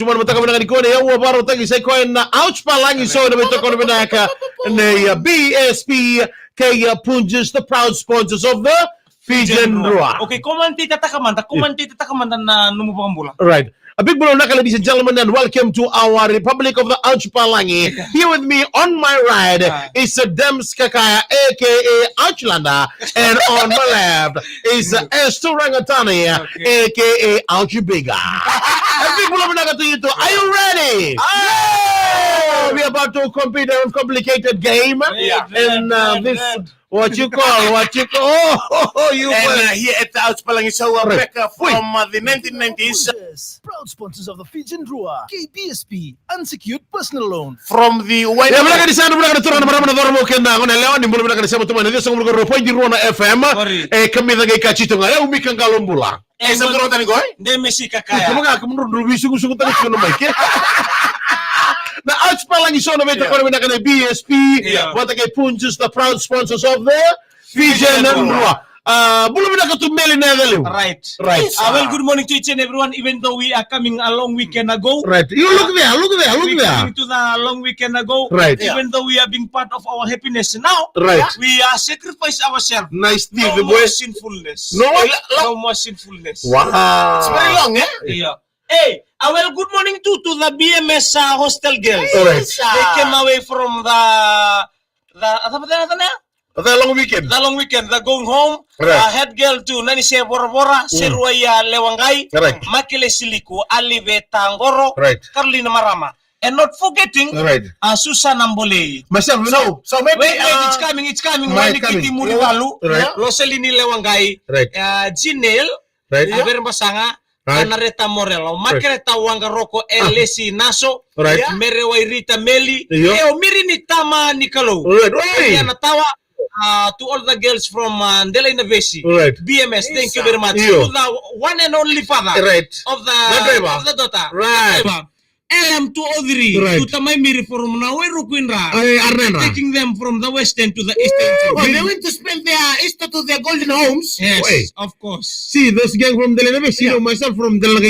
Cuma mataka na kaniko na yawa baro tagi sa ko na ouch Palagi so na bito ko na binaka na BSP kay Punjas, the proud sponsors of the Fijian Drua. Okay, kumanti tatakaman na numubang bula. Right. A big blow, ladies and gentlemen, and welcome to our Republic of the Ouch Palagi. Here with me on my right is Dems Kakaya, aka Ouchlanda, and on my left is Esther Rangatani, aka Ouchibiga. A big blow, to you two. Are you ready? We're about to compete in a complicated game. And this. What you call? You and here at the Ouch Palagi Show, Rebecca from the 1990s. Yes, proud sponsors of the Fijian Drua, KBSP, Unsecured Personal Loan. From the white. Ya mula di sana mula turun para mana dormo kena ngone lewan di mula di sana teman dia sungguh ro point di Ruana FM kami lagi kaci tunga ya umi kan galon bula Sa turun tani goy De Messi kakaya. Kamu enggak kamu dulu bisu tadi kono mic na Ouch Palagi Show na beto kono na BSP what kay Punjas, the proud sponsors of the Fijian Drua. Belum nak tu mail na dali. Right. Well, good morning to each and everyone. Even though we are coming a long weekend ago. Right. You look there. Coming to the long weekend ago. Right. Even though we are being part of our happiness now. Right. We are sacrifice ourselves. Nice thing, No more sinfulness. No more sinfulness. Wow. It's very long, eh? Yeah. Hey, well, good morning to the BMS hostel girls. Right. They came away from the long weekend. The long weekend. They're going home. Right. Head girl to Nani se Bora Seruaya Lewangai. Right. Makile Siliku, Alive Tangoro. Right. Carlina Marama. And not forgetting Right. Susan Ambolei. Myself, no. So maybe Wait, it's coming. Right, Wanikiti coming. Muriwalu. Right. Roselini Lewangai. Right. Jinel. Right. Aberbasanga. Right. Anareta Morello, Makreta Wangaroko, Elesi Naso, Right. Merewairita Meli, Yeah. Mirini Tama Nicolo. Right. Tawa to all the girls from Ndela Innovation. Right. BMS, thank you very much. Yeah. To the one and only father Right. of driver. the daughter. Right. LM to Audrey, Right. to Tamaimiri from Naweru Quinra, Arnena. taking them from the western to the eastern. oh, they went to spend their Easter to their golden homes. Yes, Wait. of course. See, this gang from Delaware, you know myself from Delaware.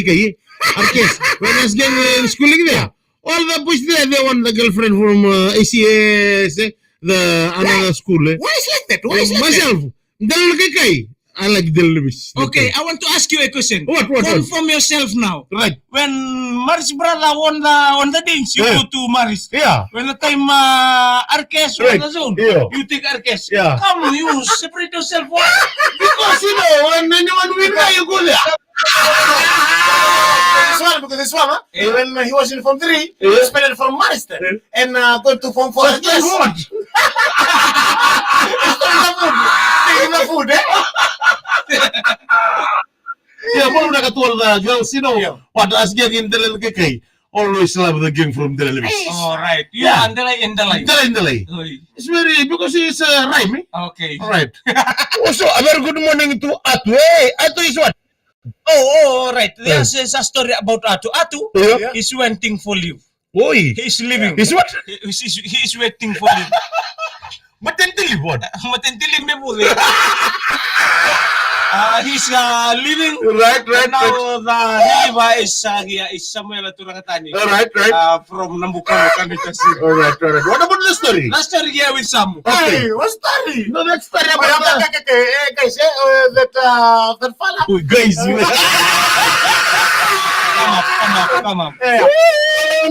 Arcades. When this gang schooling there, all the boys there, they want the girlfriend from ACS, the another school. Why is like that? Why is like Myself, Delaware. I like Delaware. Okay, I want to ask you a question. What? Confirm yourself now. Right. When Maris brother on the dance, you go to Maris. Yeah. When the time Arques Right. on the zone, Yeah. you take Arques. Yeah. Come, you separate yourself. Because, you know, when anyone win, you go there. Because this one, when he was in Form 3, he spent it from Marister and go to Form 4. But guess what? Taking the food, eh? Yeah, but I told the girls, you know, what us gang in Delaware, always love the gang from Delaware. All right. You Yeah. are in the line. Delaware. It's very, because it's rhyme. Okay. All right. Also, a very good morning to Atu. Hey, Atu is what? Oh, right. There's a story about Atu. Atu Yeah. is waiting for you. Oi. He's leaving. Is what? He is waiting for you. But then tell you what? Matentilim me po. He's leaving. Right. Now the Hiliba is Samuel Turakatani. Right. From Nambukan, Kanitasi. All right. What about the story? Last story here with Samu. Okay. Hey, what's story? No, that's story Guys, about that fella. the... Guys, Come up.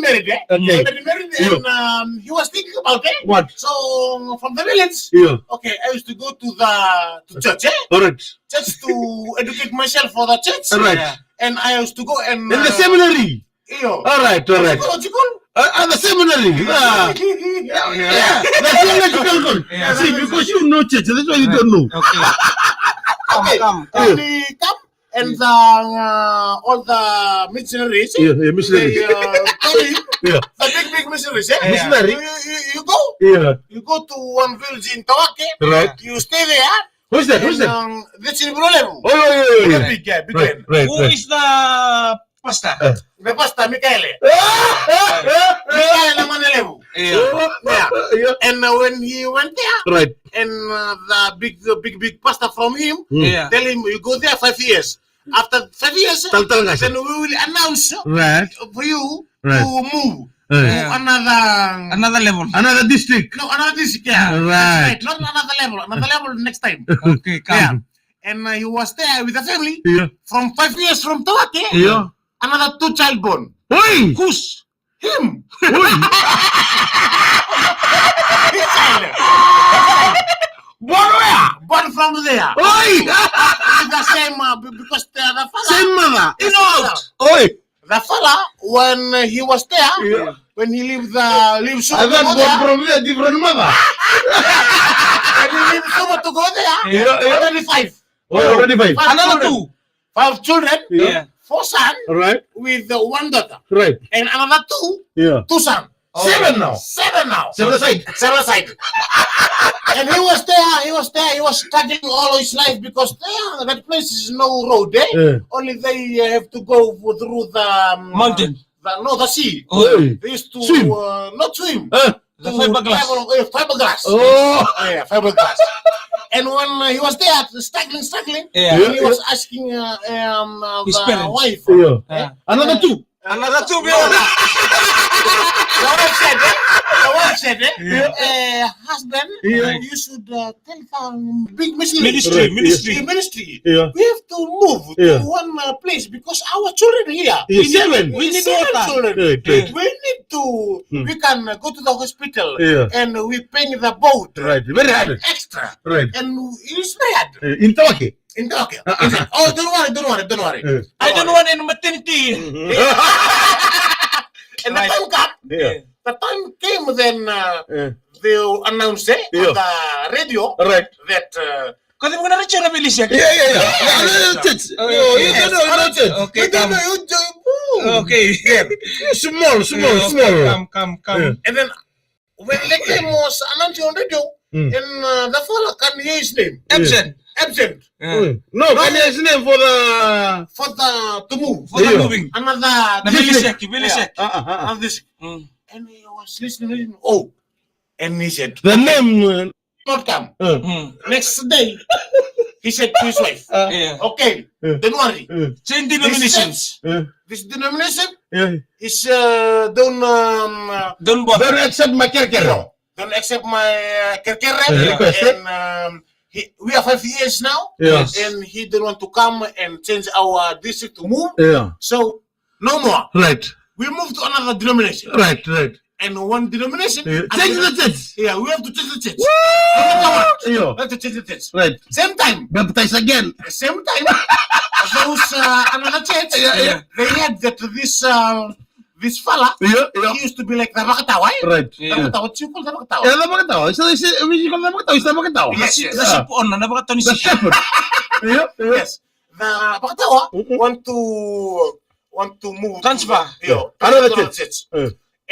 Married, eh? Okay. Married, and he was thinking about it. What? So from the village, Yeah. okay, I used to go to church, eh? All right. Just to educate myself for the church. All right. Yeah. And I used to go and In the seminary. All right. Theological. The seminary. Yeah. The theological. Yeah. See, because you know church, that's why you don't know. Okay. Come. They come and the all the missionaries. Yeah, missionary. They told him, Yeah. the big missionaries, eh? Yeah. Missionary. You go. Yeah. You go to one village in Tawake. Right. You stay there. Who's that? That's in Brolemu. Oh. Big guy, big man. Right. Who is the pastor? The pastor, Michaele. Ah! Michaele Namanelevu. Yeah. And when he went there, Right. and the big pastor from him, Yeah. tell him, you go there 5 years. after 5 years, Talangasi. then we will announce Right. for you Right. to move Yeah. to another level. Another district. No, another district. Yeah, Right. That's right. Not another level. Another level next time. Okay, Yeah. come. And he was there with the family Yeah. from 5 years from Tawake. Yeah. Another 2 child born. Oi! Who's him? Oi! His child. Born where? Born from there. Oi! With the same because the fella. Same mother. the fella- Oi! The fella when he was there, Yeah. when he lived I thought born there, from a different mother. when he lived somewhere to go there, Yeah. already 5. Oh, already 5. Another children. 2. 5 children, Yeah. 4 sons Right. with 1 daughter, Right. and another 2 Yeah. sons. 7 now. 7 now. 7 aside. 7 aside. And he was there. He was struggling all his life because there, that place is no road. Yeah. Only they have to go through the Mountain. the sea. Oi. They used to Swim. not swim. The fiberglass. Fiberglass. Oh. Yeah, fiberglass. And when he was there, struggling, Yeah. and he was asking His the parents. wife. Yeah. Another 2. Another 2. The wife said, husband, Yeah. you should tell some big ministry. Ministry. Yeah. We have to move Yeah. to one place because our children here. Yeah, 7. We need 7 water. Children. Right, right. We need to. We can go to the hospital Yeah. and we pay the boat Right. Very hard. extra, Right. and it is very hard. In Tawake. In Tokyo. He said, oh, don't worry. I don't want any maternity. And the time came. Yeah. The time came then Yeah. they announced on Yeah. the radio Right. that Kasi mo na rin siya nabilis yan. Yeah. No, church. Okay. You don't know, no church. Okay, You don't come. know, you Okay. small. Come. Yeah. and then when the game was announced on radio, Mm. and the fellow can hear his name. Absent. No, can you his name for the... For the to move. For the Yeah. moving. Another Nabilis yan. another this. Mm. And he was listening. Oh, and he said, The name... not come. Mm. Next day, he said to his wife, Yeah. okay, don't worry. Same denominations. This denomination Yeah. is Don't bother. Don't accept my kerkero. don't accept my kerkere, request. and we are 5 years now, Yes. and he don't want to come and change our district to move, Yeah. so no more. Right. We move to another denomination, Right. and one denomination. Change the church. Yeah, we have to change the church. Yeah. We have to change the church. Right. Same time, Baptize again. those another church, Yeah. they had that this fella, Yeah. he used to be like the Bakatawa. Right. Yeah. What you call the Bakatawa? Yeah, the Makatawa. We call the Makatawa. It's the Makatawa. Yes. Nasa poon na napaka The shepherd. Yeah. Yes. The Bakatawa Mhm. want to move. Transfer. Another to church.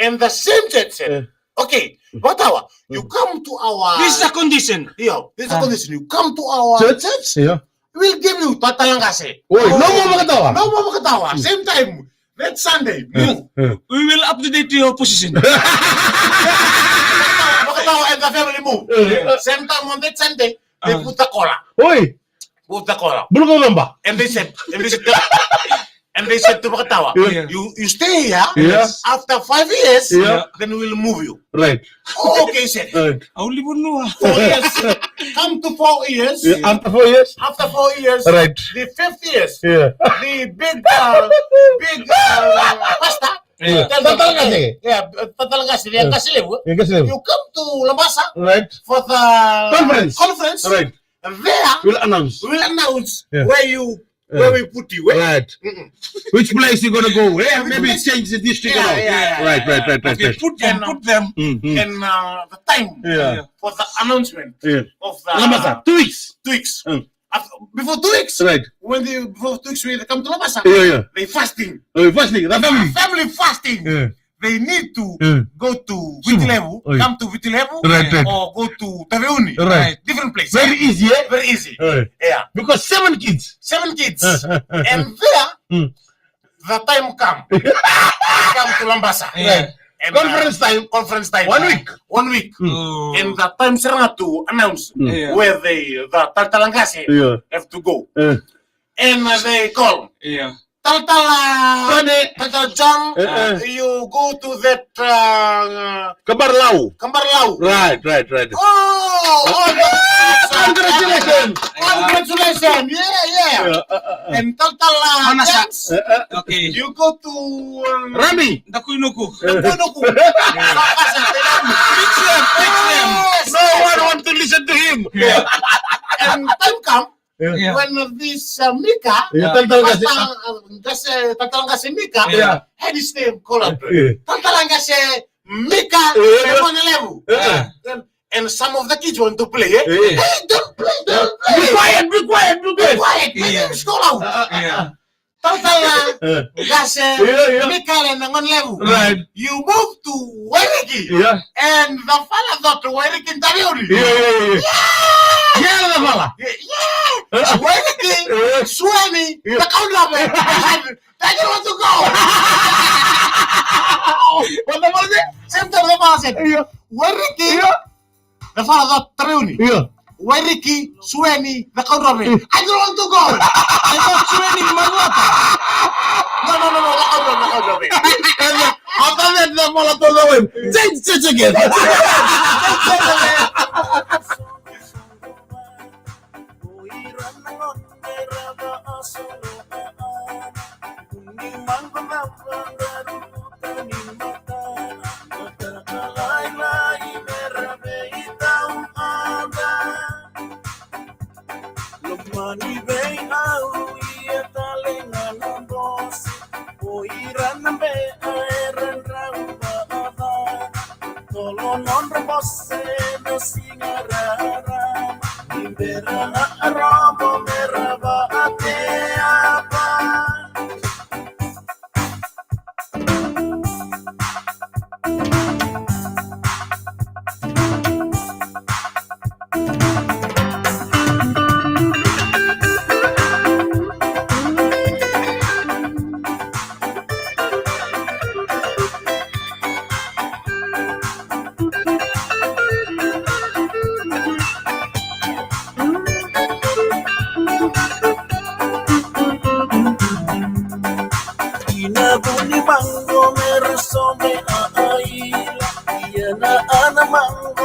And the same church said, okay, Bakatawa, you come to our. This is a condition. This is the condition. You come to our Church? church. Yeah. We'll give you Tatalangase. Oi, no more Makatawa. No more Bakatawa. Same time. That Sunday. Move. We will update your position. Bakatawa and the family move. Same time on that Sunday, they put the cola. Oi, Put the cola. bulgo number. And they said to Bakatawa, Yeah. you stay here. Yes. After 5 years, Yeah. then we'll move you. Right. Oh, okay, said. Right. Auli mo no. 4 years. Come to 4 years. Yeah. After 4 years. After 4 years, Right. the 5th years, Yeah. the big pasta. Yeah. Tell them, Tatalangase. yeah, Tatalangase, yeah. You guess him. You come to Lambasa Right. for the conference. Right. And there, We'll announce. we'll announce Yeah. where we put you. Right. Which place you gonna go? Yeah, maybe change the district. Yeah, or not. yeah. Right. Okay, put them. Mhm. And the time Yeah. for the announcement Yeah. of the Lamasa. 2 weeks. 2 weeks. Mm. Before 2 weeks, Right. before 2 weeks we come to Lambasa, Yeah. they fasting. First thing, the family. Family fasting. Yeah. They need to Yeah. go to Vitilevu, Oh, yeah. come to Vitilevu, Right. or go to Taveuni. Right. Different place. Very easy, eh? Very easy. Right. Yeah. Because 7 kids. 7 kids. And there, Mm. the time come. Come to Lambasa. Yeah. And, Conference time. Conference time. 1 week. 1 week. Oh. And the time será to announce Yeah. where the Tatalangase Yeah. have to go. and they call. Yeah. Tal John, you go to that Kebarlau. Kembarlau. Right. Congratulations. Yeah. And Mana sa? James, Okay. you go to Rami. Dakuinuku. Nuku. Fix them. No one want to listen to him. And time come Yeah. when this Mika, tantalang kasi Mika, Yeah. had his name called. Yeah. Tantalang kasi Mika, Yeah. on the level. Yeah. And some of the kids want to play. Eh? Yeah. Hey, don't play. Be quiet. Be quiet. Yeah. School out. Yeah. Tantalang kasi Yeah. Mika and on level. Right. You move to Wairiki. Yeah. And the fella thought Wairiki in Tariuri. Yeah. Yeah, the fella. Yeah. Wairiki, Swami, the counter. I don't want to go. What the was it? Same time the fella said, Yeah. Wairiki, the fella thought Tariuri. Yeah. Wairiki, Swami, the counter. I don't want to go. I thought Swami Manuata. No, the counter. And after that, the fella told him, change again. Mango meresome aila, iya na ana mango